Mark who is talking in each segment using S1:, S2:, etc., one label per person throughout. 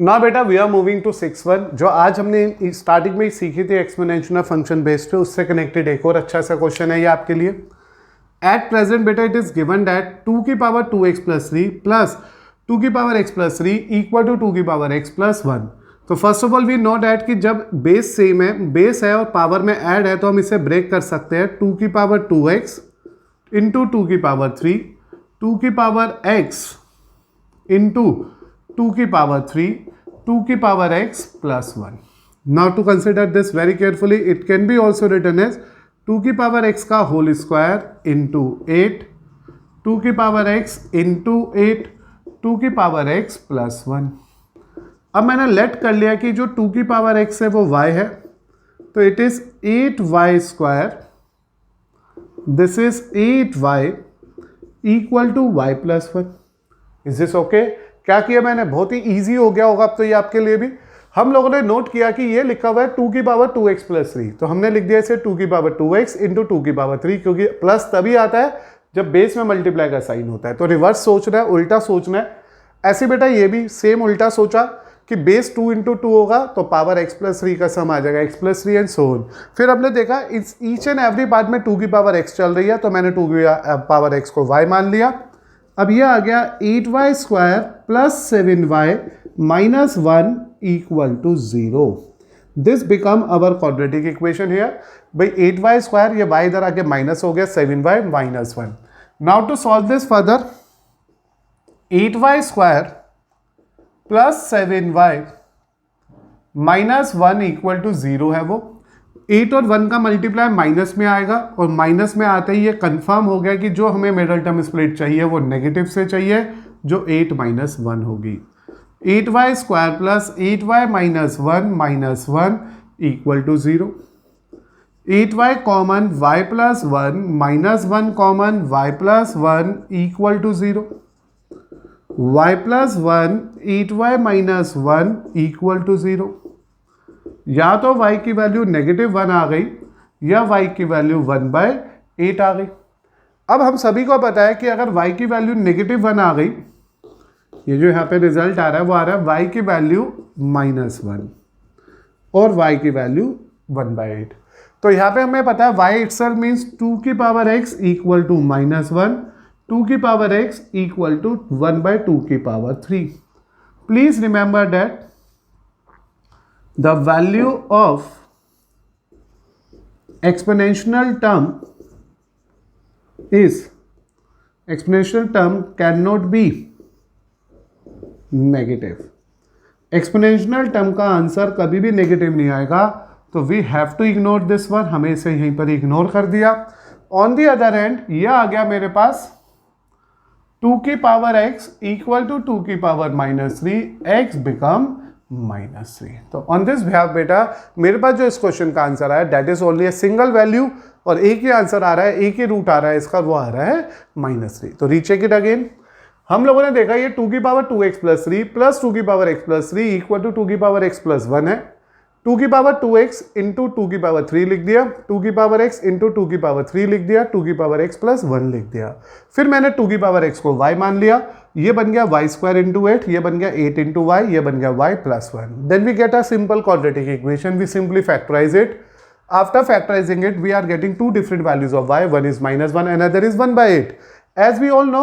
S1: ना बेटा we are moving to 6-1 जो आज हमने स्टार्टिंग में ही सीखी थी एक्सपोनेंशियल फंक्शन बेस्ड पे, उससे कनेक्टेड एक और अच्छा सा क्वेश्चन है ये आपके लिए। एट प्रेजेंट बेटा इट इज गिवन दैट 2 की पावर 2x प्लस 3 प्लस 2 की power x plus 3 equal to 2 की पावर x प्लस 1। तो first of all we know that कि जब बेस सेम है, बेस है और पावर में ऐड है, तो हम इसे ब्रेक कर सकते हैं 2 की पावर 2x इंटू 2 की पावर 3, 2 की पावर x इंटू 2 की पावर 3, 2 की power x plus 1। Now to consider this very carefully, it can be also written as 2 की पावर x का होल स्क्वायर इंटू 8, 2 की पावर x इंटू 8, 2 की power x plus 1। अब मैंने late कर लिया कि जो 2 की पावर x है वो y है, तो it is 8y square, this is 8y equal to y plus 1। Is this okay? क्या किया मैंने? बहुत ही इजी हो गया होगा अब तो ये आपके लिए भी। हम लोगों ने नोट किया कि ये लिखा हुआ है 2 की पावर 2x प्लस 3, तो हमने लिख दिया इसे 2 की पावर 2x इंटू 2 की पावर 3, क्योंकि प्लस तभी आता है जब बेस में मल्टीप्लाई का साइन होता है। तो रिवर्स सोचना है, उल्टा सोचना है। ऐसे बेटा ये भी सेम उल्टा सोचा कि बेस 2 इंटू 2 होगा तो पावर x प्लस 3 का सम आ जाएगा, x plus 3 and so on. फिर हमने देखा ईच एंड एवरी पार्ट में 2 की पावर x चल रही है, तो मैंने 2 की पावर x को y मान लिया। अब ये आ गया 8y square plus 7y minus 1 equal to 0। This become our quadratic equation here. भाई 8y स्क्वायर, ये y इधर आके माइनस हो गया, 7y minus 1। Now to solve this further, 8y square plus 7y minus 1 equal to 0 है वो। 8 और 1 का मल्टीप्लाई माइनस में आएगा, और माइनस में आते ही ये कंफर्म हो गया कि जो हमें मिडल टर्म स्प्लिट चाहिए वो नेगेटिव से चाहिए, जो 8 माइनस 1 होगी। 8y square plus 8y minus 1 equal to 0। 8y common y plus 1 minus 1 common y plus 1 equal to 0। y plus 1 8y minus 1 equal to 0। या तो y की वैल्यू नेगेटिव 1 आ गई, या y की वैल्यू 1/8 आ गई। अब हम सभी को पता है कि अगर y की वैल्यू नेगेटिव 1 आ गई, ये जो यहाँ पे रिजल्ट आ रहा है वो आ रहा है y की वैल्यू -1 और y की वैल्यू 1/8। तो यहाँ पे हमें पता है y इटसेल्फ मीन्स 2 की पावर x इक्वल टू -1, 2 की पावर x इक्वल टू 1/2 की power 3। Please remember that the value of exponential term cannot be negative। Exponential term का आंसर कभी भी नेगेटिव नहीं आएगा, तो we have to ignore this one, हमें इसे यहीं पर इग्नोर कर दिया। ऑन दी अदर हैंड ये आ गया मेरे पास 2 की पावर x इक्वल टू 2 की पावर -3, x बिकम -3। तो ऑन दिस बिहाफ बेटा मेरे पास जो इस क्वेश्चन का आंसर आया that is only a single value, और एक ही आंसर आ रहा है, एक ही रूट आ रहा है इसका, वो आ रहा है -3। तो रीचेक इट अगेन। हम लोगों ने देखा ये 2 की पावर 2x प्लस 3 प्लस 2 की power x plus 3 equal to 2 की पावर x प्लस 1 है। 2 की पावर 2x इंटू 2 की पावर 3 लिख दिया, 2 की पावर x इंटू 2 की पावर 3 लिख दिया, 2 की पावर x प्लस 1 लिख दिया। फिर मैंने 2 की पावर x को y मान लिया, ये बन गया y स्क्वायर इंटू 8, ये बन गया 8 इंटू y, ये बन गया y plus 1। Then we get a simple quadratic equation, we simply factorise it. After factorising it we are getting 2 different values of y, one is -1 another is 1/8। As we all know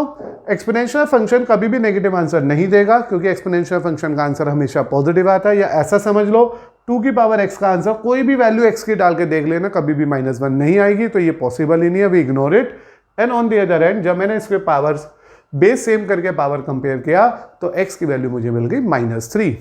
S1: exponential function कभी भी negative answer नहीं देगा, क्योंकि exponential function का answer हमेशा positive आता है। या ऐसा समझ लो 2 की पावर x का आंसर कोई भी वैल्यू x की डाल के देख लेना, कभी भी -1 नहीं आएगी, तो ये पॉसिबल ही नहीं है, we ignore it. And on the other hand जब मैंने इसके पावर्स बेस सेम करके पावर कंपेयर किया तो x की वैल्यू मुझे मिल गई -3।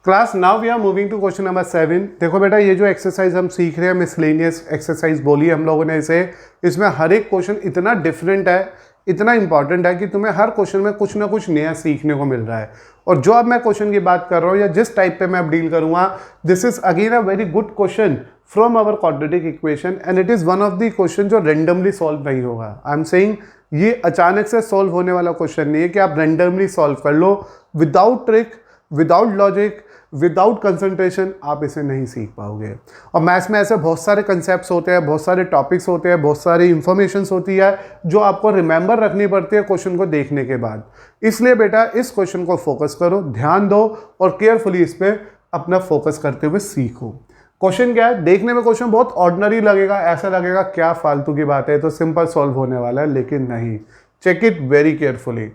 S1: Class now we are moving to question number 7। देखो बेटा ये जो एक्सरसाइज हम सीख रहे हैं मिसलेनियस एक्सरसाइज बोली हम लोगों ने इसे, इसमें हर एक क्वेश्चन इतना डिफरेंट है, इतना इंपॉर्टेंट है कि तुम्हें हर क्वेश्चन में कुछ ना कुछ नया सीखने को मिल रहा है। और जो अब मैं क्वेश्चन की बात कर रहा हूँ या जिस टाइप पे मैं अब डील करूँगा, this is again a very good question from our quadratic equation, and it is one of the question जो रेंडमली सॉल्व नहीं होगा। आई एम सेइंग ये अचानक से सॉल्व होने वाला क्वेश्चन नहीं है कि आप रेंडमली सॉल्व कर लो, without trick, without logic, without concentration आप इसे नहीं सीख पाओगे। और मैथ्स में ऐसे बहुत सारे कंसेप्ट्स होते हैं, बहुत सारे टॉपिक्स होते हैं, बहुत सारी इंफॉर्मेशंस होती है जो आपको रिमेंबर रखनी पड़ती है क्वेश्चन को देखने के बाद। इसलिए बेटा इस क्वेश्चन को फोकस करो, ध्यान दो और केयरफुली इस पर अपना फोकस करते हुए सीखो। क्वेश्चन क्या है, देखने में क्वेश्चन बहुत ऑर्डिनरी लगेगा, ऐसा लगेगा क्या फालतू की बात है, तो सिंपल सॉल्व होने वाला है, लेकिन नहीं। Check it very carefully.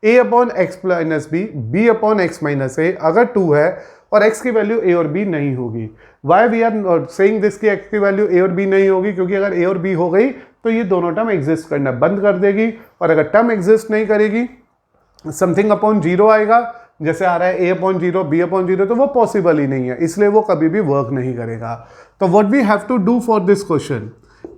S1: a upon x minus b, b upon x minus a, अगर 2 है और x की वैल्यू a और b नहीं होगी। Why we are saying this कि x की वैल्यू a और b नहीं होगी, क्योंकि अगर a और b हो गई तो ये दोनों टर्म एग्जिस्ट करना बंद कर देगी, और अगर टर्म एग्जिस्ट नहीं करेगी, समथिंग अपॉन 0 आएगा, जैसे आ रहा है a अपॉन 0, b अपॉन 0, तो वो पॉसिबल ही नहीं है, इसलिए वो कभी भी वर्क नहीं करेगा। तो what we have to do for this question,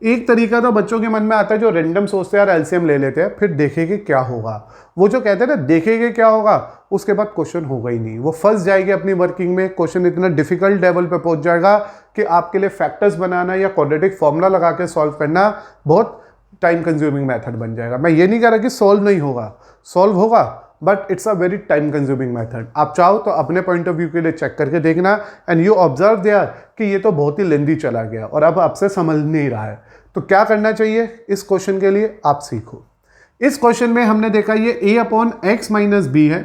S1: एक तरीका तो बच्चों के मन में आता है जो रैंडम सोचते हैं यार एलसीएम ले लेते हैं फिर देखेंगे क्या होगा। वो जो कहते हैं ना देखेंगे क्या होगा, उसके बाद क्वेश्चन होगा ही नहीं, वो फंस जाएगी अपनी वर्किंग में। क्वेश्चन इतना डिफिकल्ट लेवल पे पहुंच जाएगा कि आपके लिए फैक्टर्स बनाना या क्वाड्रेटिक फॉर्मूला लगा के सॉल्व करना बहुत टाइम कंज्यूमिंग मेथड बन जाएगा। मैं ये नहीं कह रहा कि सॉल्व नहीं होगा, सॉल्व होगा, but it's a very time consuming method. आप चाहो तो अपने पॉइंट ऑफ व्यू के लिए चेक करके देखना, एंड यू ऑब्जर्व देयर कि ये तो बहुत ही लेंदी चला गया और अब आपसे समझ नहीं रहा है। तो क्या करना चाहिए इस क्वेश्चन के लिए, आप सीखो। इस क्वेश्चन में हमने देखा ये a upon x minus B है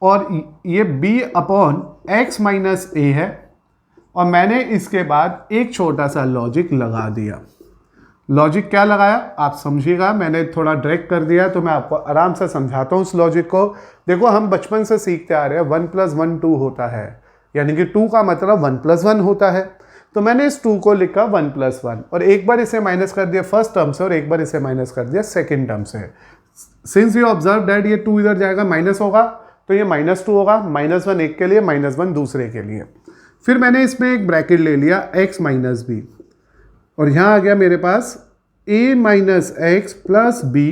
S1: और ये b upon x minus A है, और मैंने इसके बाद एक छोटा सा लॉजिक लगा दिया। लॉजिक क्या लगाया आप समझिएगा, मैंने थोड़ा ड्रैग कर दिया तो मैं आपको आराम से समझाता हूँ उस लॉजिक को। देखो हम बचपन से सीखते आ रहे हैं 1 + 1 2 होता है, यानी कि 2 का मतलब 1 + 1 होता है। तो मैंने इस 2 को लिखा 1 + 1 और एक बार इसे माइनस कर दिया फर्स्ट टर्म से और एक बार इसे माइनस कर दिया सेकेंड टर्म से। सिंस यू ऑब्जर्व दैट ये 2 इधर जाएगा माइनस होगा तो ये -2 होगा, -1 एक के लिए, -1 दूसरे के लिए। फिर मैंने इसमें एक ब्रैकेट ले लिया x माइनस बी और यहाँ आ गया मेरे पास a minus x plus B,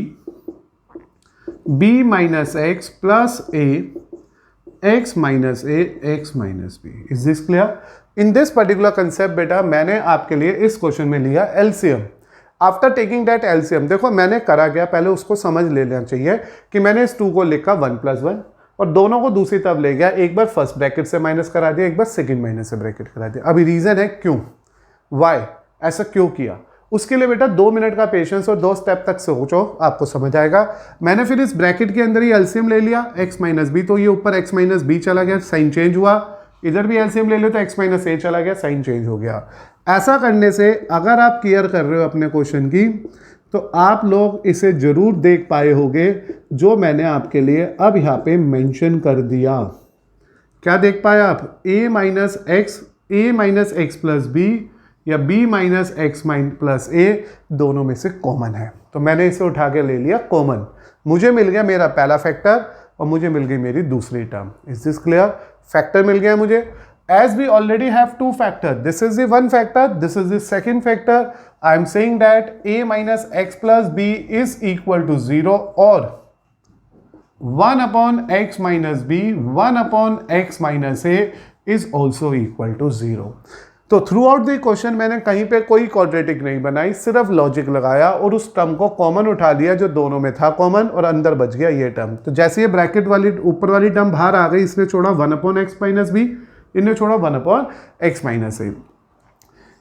S1: b minus x plus a, x minus a, x minus b। Is this clear? In this particular concept बेटा मैंने आपके लिए इस क्वेश्चन में लिया LCM. After taking that LCM, देखो मैंने करा गया, पहले उसको समझ लेना चाहिए कि मैंने इस 2 को लिखा 1 + 1 और दोनों को दूसरी तरफ ले गया, एक बार फर्स्ट ब्रैकेट से माइनस करा दिया, एक बार सेकंड माइनस से ब्रैकेट करा दिया। अभी रीजन है क्यों, वाई ऐसा क्यों किया, उसके लिए बेटा 2 मिनट का पेशेंस और 2 स्टेप तक सोचो, आपको समझ आएगा। मैंने फिर इस ब्रैकेट के अंदर ही एलसीएम ले लिया x माइनस बी, तो ये ऊपर x माइनस बी चला गया, साइन चेंज हुआ। इधर भी एलसीएम ले लो तो x माइनस ए चला गया, साइन चेंज हो गया। ऐसा करने से अगर आप क्लियर कर रहे हो अपने क्वेश्चन की तो आप लोग इसे जरूर देख पाए होंगे जो मैंने आपके लिए अब यहाँ पे मेंशन कर दिया। क्या देख पाए आप, a minus x plus B या b minus x plus A दोनों में से कॉमन है, तो मैंने इसे उठा के ले लिया कॉमन। मुझे मिल गया मेरा पहला फैक्टर और मुझे मिल गई मेरी दूसरी term. Is this clear? Factor मिल गया मुझे। As we already have 2 factor, this is the 1 factor, this is the second factor. I am saying that a minus x plus b is equal to 0 or 1 upon x minus b, 1 upon x minus a is also equal to 0. तो through out the question मैंने कहीं पे कोई quadratic नहीं बनाई, सिर्फ logic लगाया और उस टर्म को कॉमन उठा लिया जो दोनों में था कॉमन और अंदर बच गया ये टर्म। तो जैसे ये ब्रैकेट वाली ऊपर वाली टर्म बाहर आ गई, इसने छोड़ा 1 upon x minus b, इन्हें छोड़ा 1 upon x माइनस ए।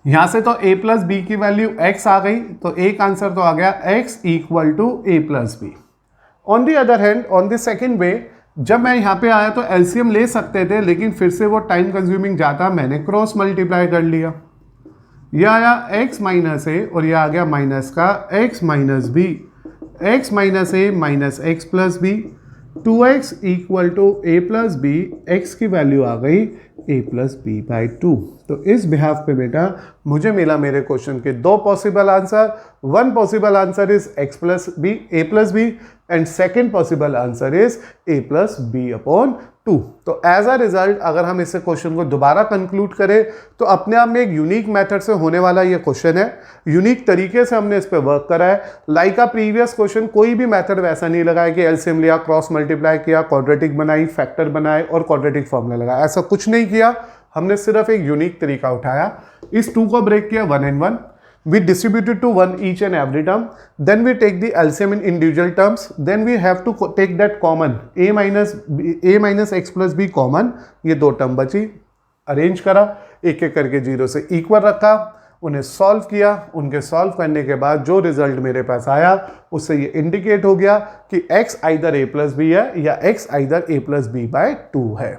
S1: यहां से तो a प्लस बी की वैल्यू x आ गई, तो एक आंसर तो आ गया x equal to a plus B. On the other hand, on the second way, जब मैं यहाँ पे आया तो एलसीएम ले सकते थे, लेकिन फिर से वो टाइम कंज्यूमिंग जाता, मैंने क्रॉस मल्टीप्लाई कर लिया। यह आया x माइनस ए और यह आ गया माइनस का x minus B, x minus A minus x plus B, 2x equal to a plus B, x की वैल्यू आ गई a प्लस बी बाई 2। तो इस बिहाफ पे बेटा मुझे मिला मेरे क्वेश्चन के 2 possible answer. 1 possible answer is x plus B, a plus B, and second possible answer is a plus B upon 2। तो एज अ रिजल्ट अगर हम इस क्वेश्चन को दोबारा कंक्लूड करें तो अपने आप में एक यूनिक मेथड से होने वाला ये क्वेश्चन है, यूनिक तरीके से हमने इस पर वर्क करा है। लाइक अ प्रीवियस क्वेश्चन कोई भी मेथड वैसा नहीं लगाया कि एलसीएम लिया, क्रॉस मल्टीप्लाई किया, क्वाड्रेटिक बनाई, फैक्टर बनाए और क्वाड्रेटिक फॉर्मूला लगाया, ऐसा कुछ नहीं किया। हमने सिर्फ एक यूनिक तरीका उठाया, इस 2 को ब्रेक किया 1 and 1, we distribute it to 1 each and every term, then we take the LCM in individual terms, then we have to take that common a minus x plus b common, ये दो term बची, arrange करा, एक एक करके zero से equal रखा, उन्हें सॉल्व किया, उनके सॉल्व करने के बाद जो रिजल्ट मेरे पास आया उससे ये इंडिकेट हो गया कि x either a plus B है या x either a plus B by 2 है।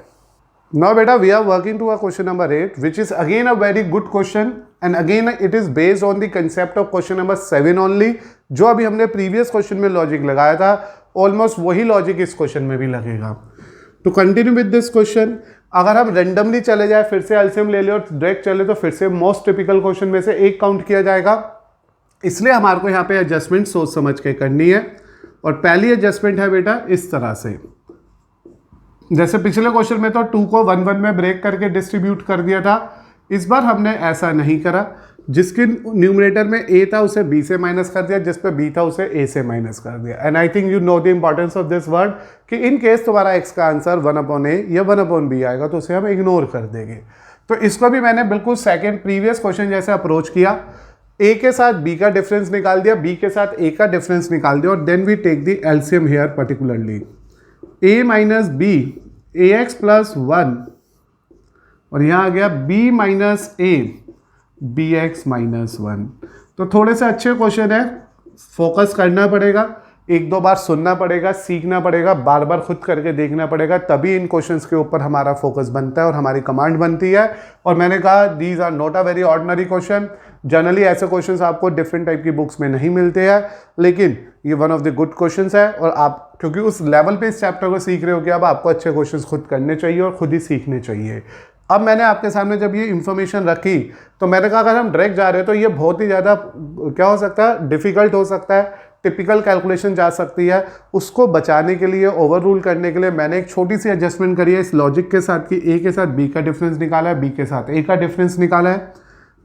S1: Now beta, we are working to a question number 8, which is again a very good question and again it is based on the concept of question number 7 only। जो अभी हमने previous question में logic लगाया था, almost वही logic इस question में भी लगेगा। To continue with this question, अगर हम randomly चले जाए, फिर से LCM ले ले और direct चले तो फिर से most typical question में से एक काउंट किया जाएगा, इसलिए हमारे को यहाँ पे adjustment सोच समझ के करनी है। और पहली adjustment है बेटा इस तरह से, जैसे पिछले क्वेश्चन में तो 2 को 1 1 में ब्रेक करके डिस्ट्रीब्यूट कर दिया था, इस बार हमने ऐसा नहीं करा। जिसके न्यूमरेटर में a था उसे b से माइनस कर दिया, जिस पे b था उसे a से माइनस कर दिया। And I think you know the importance of this word कि इन केस तुम्हारा x का आंसर 1/a या 1/b आएगा तो उसे हम इग्नोर कर देंगे। तो इसको भी मैंने बिल्कुल सेकेंड प्रीवियस क्वेश्चन जैसे अप्रोच किया, a के साथ b का डिफरेंस निकाल दिया, b के साथ a का डिफरेंस निकाल दिया और then we take the LCM here particularly a minus B A x plus 1 और यहाँ आ गया b minus A B x minus 1। तो थोड़े से अच्छे क्वेश्चन है, फोकस करना पड़ेगा, एक दो बार सुनना पड़ेगा, सीखना पड़ेगा, बार बार खुद करके देखना पड़ेगा, तभी इन क्वेश्चंस के ऊपर हमारा फोकस बनता है और हमारी कमांड बनती है। और मैंने कहा these are not a very ordinary question, generally ऐसे क्वेश्चंस आपको डिफरेंट टाइप की बुक्स में नहीं मिलते हैं, लेकिन ये one of the good questions है। और आप क्योंकि उस लेवल पे इस चैप्टर को सीख रहे हो कि अब आपको अच्छे क्वेश्चंस खुद करने चाहिए और खुद ही सीखने चाहिए। अब मैंने आपके सामने जब ये इन्फॉर्मेशन रखी तो मैंने कहा अगर हम डायरेक्ट जा रहे हैं तो ये बहुत ही ज़्यादा क्या हो सकता है, डिफिकल्ट हो सकता है, टिपिकल कैलकुलेशन जा सकती है। उसको बचाने के लिए, ओवर रूल करने के लिए मैंने एक छोटी सी एडजस्टमेंट करी है इस लॉजिक के साथ कि a के साथ b का डिफरेंस निकाला है, b के साथ a का डिफरेंस निकाला है।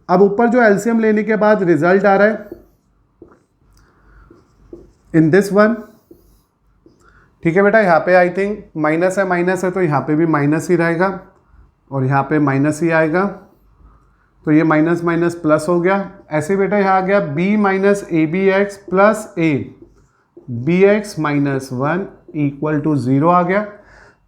S1: अब ऊपर जो एलसीएम लेने के बाद रिजल्ट आ रहा है इन दिस वन, ठीक है बेटा, यहाँ पे आई थिंक माइनस है तो यहाँ पे भी माइनस ही रहेगा और यहाँ पे माइनस ही आएगा, तो ये माइनस माइनस प्लस हो गया। ऐसे बेटा यहाँ आ गया b minus A B x plus A B x minus 1 equal to 0 आ गया।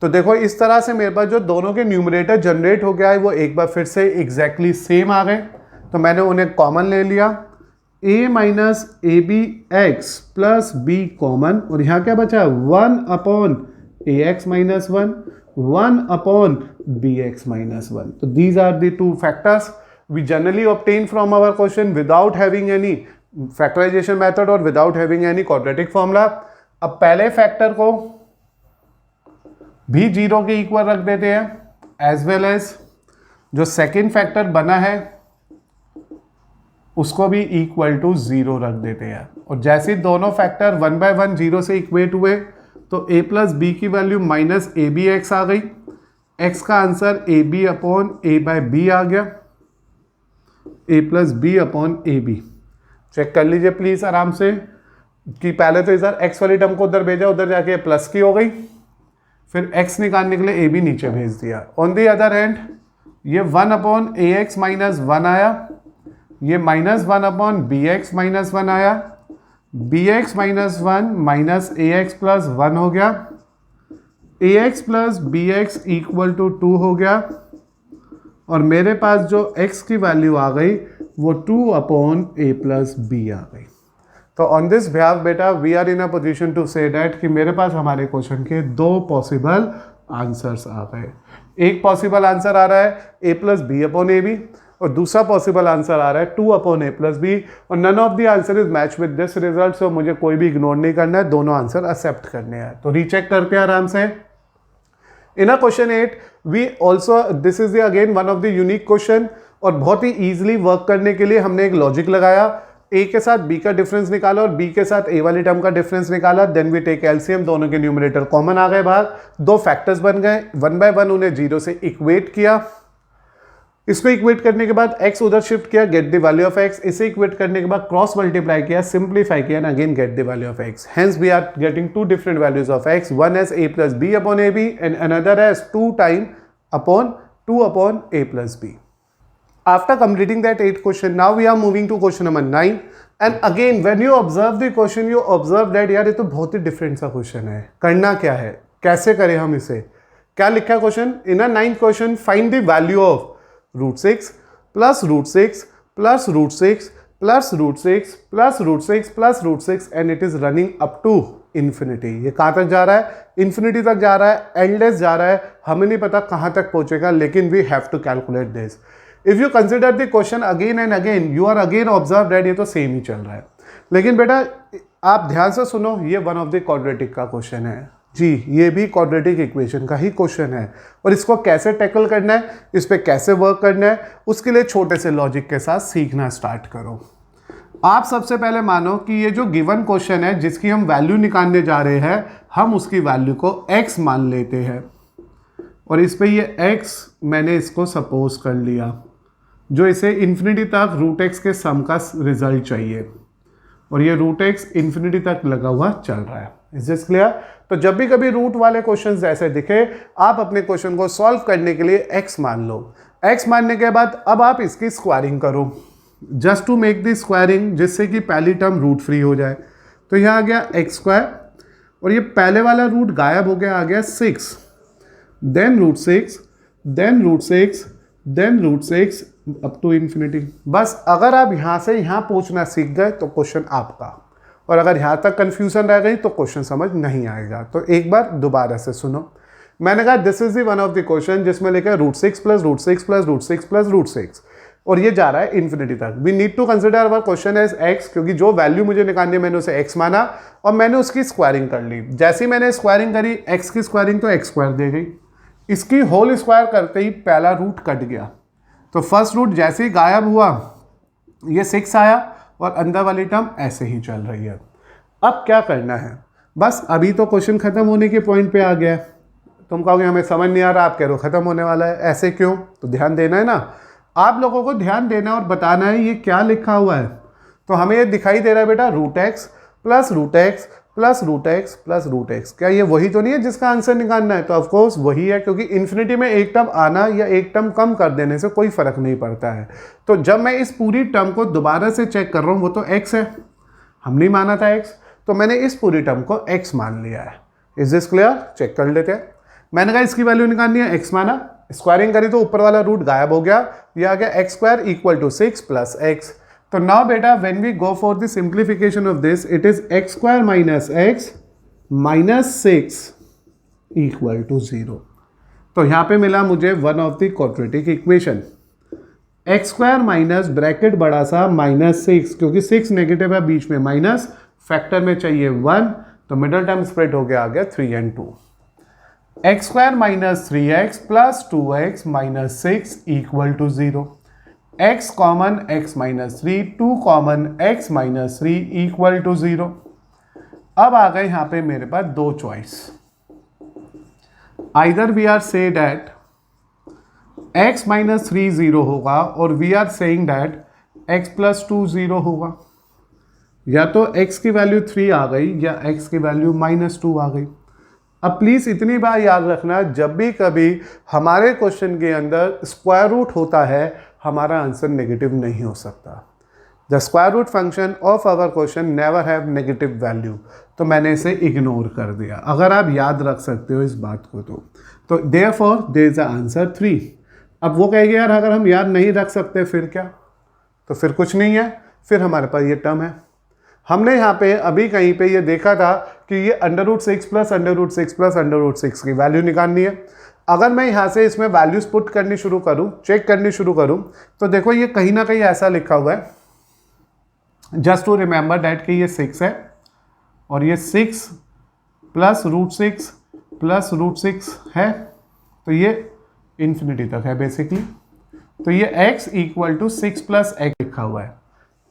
S1: तो देखो इस तरह से मेरे पास जो दोनों के न्यूमरेटर जनरेट हो गया है वो एक बार फिर से एग्जैक्टली सेम आ गए, तो मैंने उन्हें कॉमन ले लिया, a minus A B x plus b common और यहाँ क्या बचा 1 upon a x minus 1, 1 upon b x minus 1। तो these are the two factors we generally obtain from our question without having any factorization method और without having any quadratic formula. अब पहले factor को भी 0 के इक्वल रख देते हैं, एज वेल एज जो सेकेंड फैक्टर बना है उसको भी इक्वल टू 0 रख देते हैं। और जैसे दोनों फैक्टर 1 बाय 1 0 से इक्वेट हुए तो a प्लस बी की value minus A B x आ गई, x का answer a b upon a by b आ गया, a plus B upon A b. Check कर लीजिए प्लीज आराम से कि पहले तो इधर x वाली टर्म को उधर भेजा, उधर जाके प्लस की हो गई, फिर x निकालने के लिए a भी नीचे भेज दिया। ऑन दी अदर हैंड ये 1 अपॉन ए एक्स माइनस 1 आया, ये minus 1 upon b x minus 1 आया, b x minus 1 minus a x plus 1 हो गया, a x plus b x equal to 2 हो गया और मेरे पास जो x की वैल्यू आ गई वो 2 अपॉन ए प्लस बी आ गई। तो ऑन दिस बिहाफ बेटा we are in a position to say that कि मेरे पास हमारे क्वेश्चन के 2 पॉसिबल आंसर्स आ गए। एक पॉसिबल आंसर आ रहा है a plus B upon A b और दूसरा पॉसिबल आंसर आ रहा है 2 अपॉन ए प्लस बी, और none of the answer is match with this result. So मुझे कोई भी इग्नोर नहीं करना है, दोनों आंसर एक्सेप्ट करने हैं। तो रीचेक करते हैं आराम से। In a question 8 we also this is again one of the unique question और बहुत ही ईजिली वर्क करने के लिए हमने एक लॉजिक लगाया, a के साथ b का डिफरेंस निकाला और b के साथ a वाली टर्म का डिफरेंस निकाला, देन वी टेक एलसीएम, दोनों के न्यूमरेटर कॉमन आ गए बाहर, 2 फैक्टर्स बन गए, 1 बाय 1 उन्हें 0 से इक्वेट किया। इसको इक्वेट करने के बाद x उधर शिफ्ट किया, get the value of x, इसे इक्वेट करने के बाद क्रॉस मल्टीप्लाई किया, सिंप्लीफाई किया and again get the value of x। Hence we are getting 2 different values of x, one as a plus b upon A B and another as 2 time upon 2 upon a plus b। After completing that 8 question, now we are moving to question number 9. And again, when you observe the question, you observe that यार ये तो बहुत ही different सा question है, करना क्या है, कैसे करें हम इसे, क्या लिखा है क्वेश्चन इन अ 9th क्वेश्चन, find the value of √6 plus √6 plus √6 plus √6 plus √6 plus √6 and it is running up to infinity. ये कहाँ तक जा रहा है, इन्फिनिटी तक जा रहा है, एंडलेस जा रहा है, हमें नहीं पता कहाँ तक पहुंचेगा, लेकिन we have to calculate this. If you consider the question again and again, you are again observe that ये तो सेम ही चल रहा है। लेकिन बेटा आप ध्यान से सुनो, ये वन ऑफ द क्वाड्रेटिक का क्वेश्चन है जी, ये भी क्वाड्रेटिक इक्वेशन का ही क्वेश्चन है, और इसको कैसे टैकल करना है, इस पर कैसे वर्क करना है, उसके लिए छोटे से लॉजिक के साथ सीखना स्टार्ट करो। आप सबसे पहले मानो कि ये जो गिवन क्वेश्चन है जिसकी हम वैल्यू निकालने जा रहे हैं, हम उसकी वैल्यू को x मान लेते हैं, और इस पे ये x मैंने इसको सपोज कर लिया, जो इसे इन्फिनिटी तक √x के सम का रिजल्ट चाहिए, और ये √x इन्फिनिटी तक लगा हुआ चल रहा है। Is this clear? तो जब भी कभी रूट वाले क्वेश्चंस ऐसे दिखे, आप अपने क्वेश्चन को सॉल्व करने के लिए x मान लो। x मानने के बाद अब आप इसकी स्क्वायरिंग करो, just to make the squaring, जिससे कि पहली टर्म रूट फ्री हो जाए। तो यहाँ आ गया x², और ये पहले वाला रूट गायब हो गया, आ गया 6, then √6, then √6, then √6 up to infinity. बस अगर आप यहाँ से यहाँ पहुँचना सीख गए तो क्वेश्चन आपका, और अगर यहाँ तक कन्फ्यूजन रह गई तो क्वेश्चन समझ नहीं आएगा। तो एक बार दोबारा से सुनो, मैंने कहा this is the one of the question जिसमें लिखा है √6 प्लस √6 प्लस √6 प्लस √6, और ये जा रहा है इन्फिनिटी तक। We need to consider our question as x, क्योंकि जो वैल्यू मुझे निकालनी है मैंने उसे x माना, और मैंने उसकी स्क्वायरिंग कर ली। जैसे ही मैंने स्क्वायरिंग करी, x की स्क्वायरिंग तो x² दे गई, इसकी होल स्क्वायर करते ही पहला रूट कट गया, तो फर्स्ट रूट जैसे ही गायब हुआ ये 6 आया, और अंदर वाली टर्म ऐसे ही चल रही है। अब क्या करना है, बस अभी तो क्वेश्चन खत्म होने के पॉइंट पे आ गया है। तुम कहोगे हमें समझ नहीं आ रहा, आप कह रहे हो खत्म होने वाला है, ऐसे क्यों? तो ध्यान देना है ना, आप लोगों को ध्यान देना और बताना है ये क्या लिखा हुआ है। तो हमें ये दिखाई दे रहा है बेटा √x plus √x plus √x plus √x, क्या ये वही तो नहीं है जिसका आंसर निकालना है? तो ऑफकोर्स वही है, क्योंकि इन्फिनिटी में एक टर्म आना या एक टर्म कम कर देने से कोई फर्क नहीं पड़ता है। तो जब मैं इस पूरी टर्म को दोबारा से चेक कर रहा हूँ, वो तो x है, हम नहीं माना था x, तो मैंने इस पूरी टर्म को x मान लिया है। Is this clear? चेक कर लेते हैं। मैंने कहा इसकी वैल्यू निकालनी है, x माना, स्क्वायरिंग करी तो ऊपर वाला रूट गायब हो गया, ये आ गया x² equal to 6 plus x। तो नाउ बेटा when we go for the simplification of this, it is x² minus x minus 6 equal to 0। तो यहाँ पे मिला मुझे one of the quadratic equation, x² minus bracket बड़ा सा -6, क्योंकि 6 नेगेटिव है, बीच में माइनस, फैक्टर में चाहिए 1, तो मिडल टर्म स्प्लिट हो गया, आ गया 3 and 2। x² minus 3x plus 2x minus 6 equal to 0। x common x minus 3, 2 common x minus 3 equal to 0। अब आ गए यहाँ पे मेरे पास दो choice, either we are say that x minus 3 0 होगा, और we are saying that x plus 2 0 होगा। या तो x की वैल्यू 3 आ गई या x की वैल्यू -2 आ गई। अब प्लीज़ इतनी बार याद रखना, जब भी कभी हमारे क्वेश्चन के अंदर स्क्वायर रूट होता है, हमारा आंसर नेगेटिव नहीं हो सकता। The square root function of our question never have negative value, तो मैंने इसे इग्नोर कर दिया। अगर आप याद रख सकते हो इस बात को तो therefore there is a answer 3। अब वो कहेंगे यार अगर हम याद नहीं रख सकते फिर क्या? तो फिर कुछ नहीं है, फिर हमारे पास ये टर्म है। हमने यहाँ पे अभी कहीं पे ये देखा था कि ये √6 प्लस √6 प्लस √6 की वैल्यू निकालनी है। अगर मैं यहाँ से इसमें वैल्यूज पुट करनी शुरू करूँ, चेक करनी शुरू करूँ, तो देखो ये कहीं ना कहीं ऐसा लिखा हुआ है, जस्ट टू रिमेंबर डैट कि ये 6 है, और ये 6 प्लस √6 प्लस √6 है, तो ये इन्फिनिटी तक है बेसिकली। तो ये x equal to 6 plus x लिखा हुआ है,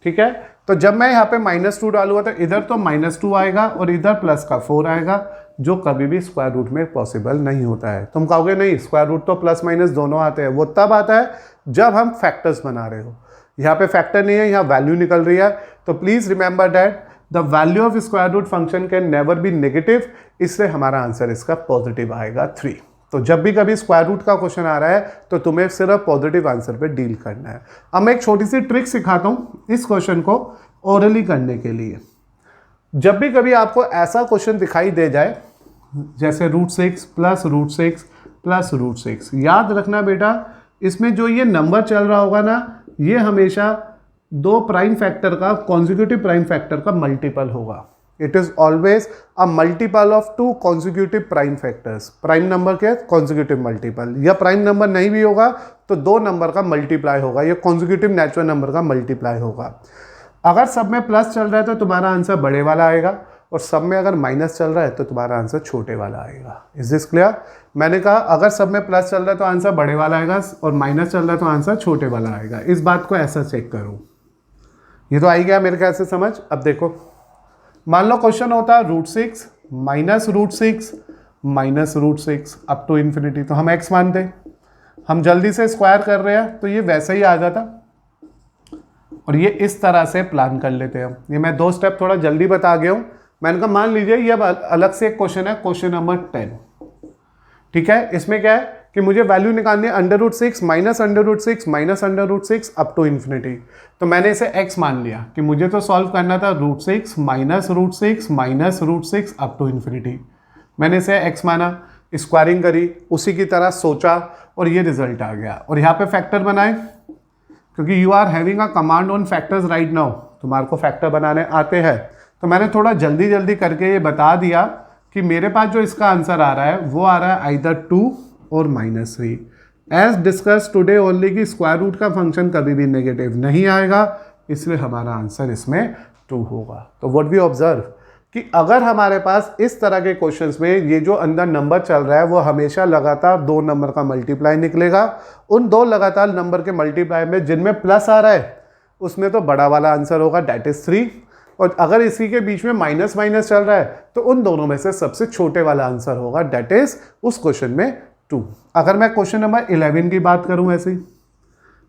S1: ठीक है। तो जब मैं यहाँ पे -2 डालूंगा तो इधर तो -2 आएगा और इधर प्लस का 4 आएगा, जो कभी भी स्क्वायर रूट में पॉसिबल नहीं होता है। तुम कहोगे नहीं स्क्वायर रूट तो प्लस माइनस दोनों आते हैं, वो तब आता है जब हम फैक्टर्स बना रहे हो। यहाँ पे फैक्टर नहीं है, यहाँ वैल्यू निकल रही है। तो please remember that the value of square root function can never be negative, इसलिए हमारा आंसर इसका पॉजिटिव आएगा 3। तो जब भी कभी स्क्वायर रूट का क्वेश्चन आ रहा है तो तुम्हें सिर्फ पॉजिटिव आंसर पे डील करना है। अब मैं एक छोटी सी ट्रिक सिखाता हूँ इस क्वेश्चन को ओरली करने के लिए। जब भी कभी आपको ऐसा क्वेश्चन दिखाई दे जाए जैसे √6 प्लस √6 प्लस √6, याद रखना बेटा इसमें जो ये नंबर चल रहा होगा ना, ये हमेशा दो प्राइम फैक्टर का, कॉन्जिक्यूटिव प्राइम फैक्टर का मल्टीपल होगा। It is always a multiple of two consecutive prime factors. Prime number के कॉन्जिक्यूटिव मल्टीपल, या प्राइम नंबर नहीं भी होगा तो दो नंबर का मल्टीप्लाई होगा, या कॉन्जिक्यूटिव नेचुरल नंबर का मल्टीप्लाई होगा। अगर सब में प्लस चल रहा है तो तुम्हारा आंसर बड़े वाला आएगा, और सब में अगर माइनस चल रहा है तो तुम्हारा आंसर छोटे वाला आएगा। Is this clear? मैंने कहा अगर सब में प्लस चल रहा है तो आंसर बड़े वाला आएगा, और माइनस चल रहा है तो आंसर छोटे वाला आएगा। इस बात को ऐसा चेक करो। ये तो आई गया मेरे ख्याल से समझ। अब देखो, मान लो क्वेश्चन होता है √6 minus √6 minus √6 up to infinity, तो हम x मानते, हम जल्दी से स्क्वायर कर रहे हैं तो ये वैसे ही आ जाता, और ये इस तरह से प्लान कर लेते हैं। ये मैं 2 स्टेप थोड़ा जल्दी बता गया हूँ। मैंने कहा मान लीजिए ये अलग से एक क्वेश्चन है, क्वेश्चन नंबर 10, ठीक है। इसमें क्या है कि मुझे वैल्यू निकालनी है √6 minus √6 minus √6 up to infinity. तो मैंने इसे x मान लिया कि मुझे तो सॉल्व करना था √6 minus √6 minus √6 up to infinity. मैंने इसे x माना, स्क्वायरिंग करी, उसी की तरह सोचा, और ये रिजल्ट आ गया। और यहाँ पे फैक्टर बनाए, क्योंकि you are having a command on factors right now, तुम्हारे को फैक्टर बनाने आते हैं। तो मैंने थोड़ा जल्दी जल्दी करके ये बता दिया कि मेरे पास जो इसका आंसर आ रहा है वो आ रहा है आइदर 2 और -3। एज डिस्कस टुडे ओनली कि स्क्वायर रूट का फंक्शन कभी भी नेगेटिव नहीं आएगा, इसलिए हमारा आंसर इसमें 2 होगा। तो व्हाट वी ऑब्जर्व कि अगर हमारे पास इस तरह के क्वेश्चंस में ये जो अंदर नंबर चल रहा है वो हमेशा लगातार 2 नंबर का मल्टीप्लाई निकलेगा। उन 2 लगातार नंबर के मल्टीप्लाई में जिनमें प्लस आ रहा है उसमें तो बड़ा वाला आंसर होगा, डेट इज 3। और अगर इसी के बीच में माइनस माइनस चल रहा है तो उन दोनों में से सबसे छोटे वाला आंसर होगा, डेट इज उस क्वेश्चन में 2। अगर मैं क्वेश्चन नंबर 11 की बात करूं, ऐसे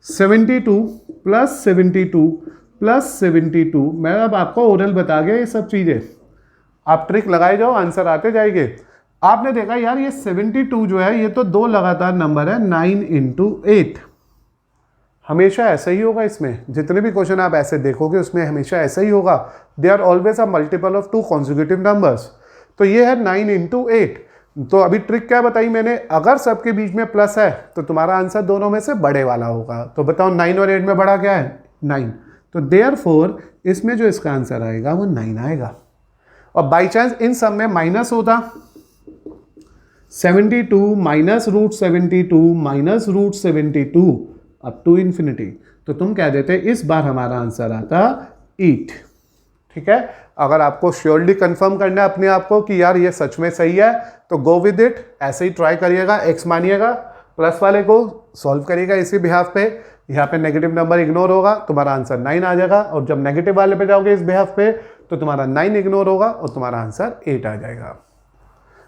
S1: 72 प्लस 72 प्लस 72, मैं अब आपको ओरल बता गया ये सब चीज़ें, आप ट्रिक लगाए जाओ, आंसर आते जाएंगे। आपने देखा यार ये 72 जो है ये तो 2 लगातार नंबर है, 9 × 8, हमेशा ऐसा ही होगा। इसमें जितने भी क्वेश्चन आप ऐसे देखोगे उसमें हमेशा ऐसा ही होगा, they are always a multiple of 2 consecutive numbers. तो ये है 9 × 8। तो अभी ट्रिक क्या बताई मैंने, अगर सबके बीच में प्लस है तो तुम्हारा आंसर दोनों में से बड़े वाला होगा। तो बताओ 9 और 8 में बड़ा क्या है? 9। तो देयरफॉर इसमें जो इसका आंसर आएगा वो 9 आएगा। और बाई चांस इन सब में माइनस होता, 72 minus √72 minus √72 up to infinity, तो तुम क्या देते, इस बार हमारा आंसर आता 8। ठीक है, अगर आपको श्योरली कंफर्म करना है अपने आप को कि यार ये सच में सही है तो गो विद इट, ऐसे ही ट्राई करिएगा, x मानिएगा, प्लस वाले को सॉल्व करिएगा इसी बिहाफ पे। यहाँ पे नेगेटिव नंबर इग्नोर होगा, तुम्हारा आंसर 9 आ जाएगा, और जब नेगेटिव वाले पे जाओगे इस बिहाफ पे तो तुम्हारा 9 इग्नोर होगा और तुम्हारा आंसर 8 आ जाएगा।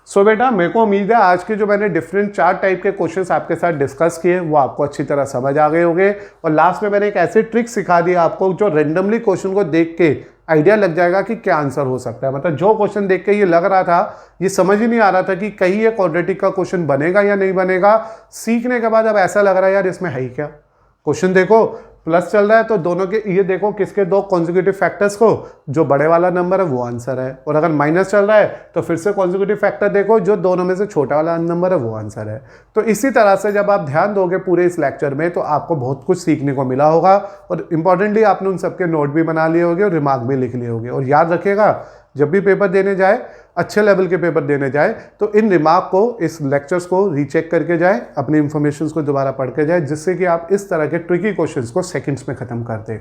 S1: सो बेटा मेरे को उम्मीद है आज के जो मैंने डिफरेंट 4 टाइप के क्वेश्चंस आपके साथ डिस्कस किए वो आपको अच्छी तरह समझ आ गए होंगे। और लास्ट में मैंने एक ऐसी ट्रिक सिखा दी आपको जो रेंडमली क्वेश्चन को देख के आइडिया लग जाएगा कि क्या आंसर हो सकता है। मतलब जो क्वेश्चन देख के ये लग रहा था, ये समझ ही नहीं आ रहा था कि कहीं ये क्वाड्रेटिक का क्वेश्चन बनेगा या नहीं बनेगा, सीखने के बाद अब ऐसा लग रहा है यार इसमें है ही क्या। क्वेश्चन देखो प्लस चल रहा है तो दोनों के ये देखो किसके 2 कॉन्जिक्यूटिव फैक्टर्स को, जो बड़े वाला नंबर है वो आंसर है, और अगर माइनस चल रहा है तो फिर से कॉन्जिक्यूटिव फैक्टर देखो जो दोनों में से छोटा वाला नंबर है वो आंसर है। तो इसी तरह से जब आप ध्यान दोगे पूरे इस लेक्चर में तो आपको बहुत कुछ सीखने को मिला होगा, और इंपॉर्टेंटली आपने उन सबके नोट भी बना लिए होंगे और रिमार्क भी लिख लिए होंगे। और याद रखिएगा जब भी पेपर देने जाए, अच्छे लेवल के पेपर देने जाए, तो इन रिमार्क को, इस लेक्चर्स को रीचेक करके जाए, अपनी इंफॉर्मेशन को दोबारा पढ़ के जाए, जिससे कि आप इस तरह के ट्रिकी क्वेश्चंस को सेकंड्स में खत्म कर दें।